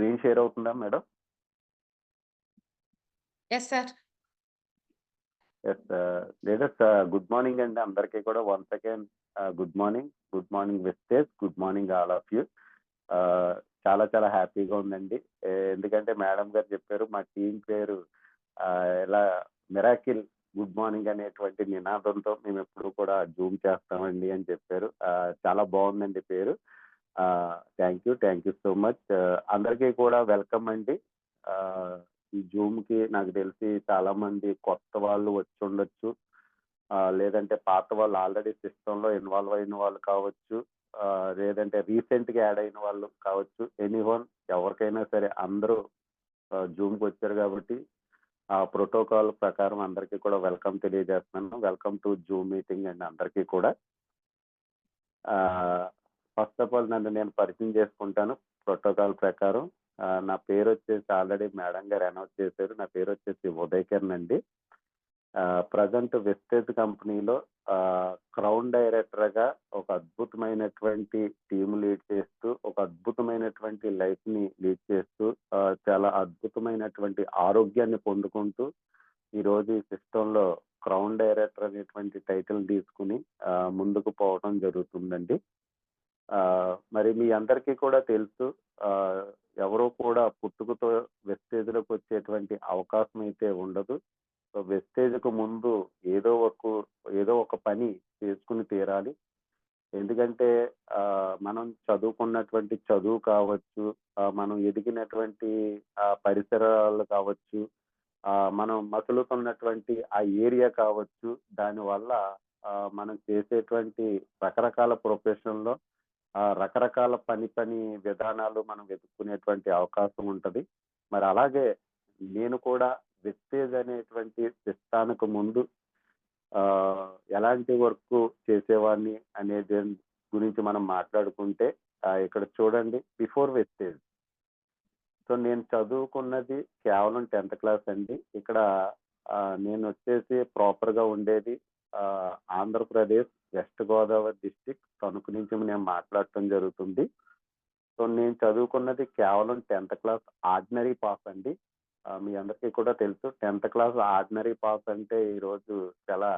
Screen share అవుతుందా madam? Yes sir. Yes. Leaders, good morning అండి అందరికీ కూడా once again. Good morning. Good morning విస్టేజ్. Good morning all of you. చాలా చాలా హ్యాపీగా ఉందండి. ఎందుకంటే మేడం గారు చెప్పారు మా టీమ్ పేరు ఇలా మిరాకిల్ గుడ్ మార్నింగ్ అనేటువంటి నినాదంతో మేము ఎప్పుడు కూడా జూమ్ చేస్తామండి అని చెప్పారు. చాలా బాగుందండి పేరు. Thank you so much. అందరికీ కూడా వెల్కమ్ అండి. ఈ జూమ్కి నాకు తెలిసి చాలా మంది కొత్త వాళ్ళు వచ్చి ఉండొచ్చు, లేదంటే పాత వాళ్ళు ఆల్రెడీ సిస్టంలో ఇన్వాల్వ్ అయిన వాళ్ళు కావచ్చు, లేదంటే రీసెంట్గా యాడ్ అయిన వాళ్ళు కావచ్చు. ఎనీవన్ ఎవరికైనా సరే అందరూ జూమ్కి వచ్చారు కాబట్టి ఆ ప్రోటోకాల్ ప్రకారం అందరికీ కూడా వెల్కమ్ తెలియజేస్తున్నాను. వెల్కమ్ టు జూమ్ మీటింగ్ అండి అందరికీ కూడా. ఫస్ట్ ఆఫ్ ఆల్ నన్ను నేను పరిచయం చేసుకుంటాను ప్రోటోకాల్ ప్రకారం. నా పేరు వచ్చేసి ఆల్రెడీ మేడం గారు అనౌన్స్ చేశారు. నా పేరు వచ్చేసి ఉదయకిరణ్ అండి. ప్రజెంట్ వెస్టేజ్ కంపెనీలో క్రౌన్ డైరెక్టర్గా ఒక అద్భుతమైనటువంటి టీమ్ లీడ్ చేస్తూ, ఒక అద్భుతమైనటువంటి లైఫ్ని లీడ్ చేస్తూ, చాలా అద్భుతమైనటువంటి ఆరోగ్యాన్ని పొందుకుంటూ ఈరోజు ఈ సిస్టంలో క్రౌన్ డైరెక్టర్ అనేటువంటి టైటిల్ తీసుకుని ముందుకు పోవడం జరుగుతుందండి. మరి మీ అందరికీ కూడా తెలుసు, ఎవరో కూడా పుట్టుకతో వెస్టేజ్లోకి వచ్చేటువంటి అవకాశం అయితే ఉండదు. సో వెస్టేజ్కు ముందు ఏదో ఒక పని చేసుకుని తీరాలి. ఎందుకంటే మనం చదువుకున్నటువంటి చదువు కావచ్చు, మనం ఎదిగినటువంటి పరిసరాలు కావచ్చు, మనం మసులుతున్నటువంటి ఆ ఏరియా కావచ్చు, దానివల్ల మనం చేసేటువంటి రకరకాల ప్రొఫెషన్లో రకరకాల పని విధానాలు మనం వెతుక్కునేటువంటి అవకాశం ఉంటుంది. మరి అలాగే నేను కూడా వెస్టేజ్ అనేటువంటి సిస్టానికి ముందు ఎలాంటి వర్క్ చేసేవాడిని అనే దాని గురించి మనం మాట్లాడుకుంటే, ఇక్కడ చూడండి, బిఫోర్ వెస్టేజ్. సో నేను చదువుకున్నది కేవలం 10th క్లాస్ అండి. ఇక్కడ నేను వచ్చేసి ప్రాపర్గా ఉండేది ఆంధ్రప్రదేశ్ వెస్ట్ గోదావరి డిస్టిక్ తణుకు నుంచి నేను మాట్లాడటం జరుగుతుంది. సో నేను చదువుకున్నది కేవలం 10th క్లాస్ ఆర్డినరీ పాస్ అండి. మీ అందరికీ కూడా తెలుసు 10th క్లాస్ ఆర్డినరీ పాస్ అంటే ఈరోజు చాలా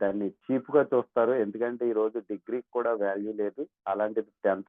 దాన్ని చీప్గా చూస్తారు. ఎందుకంటే ఈరోజు డిగ్రీకి కూడా వాల్యూ లేదు. అలాంటిది 10th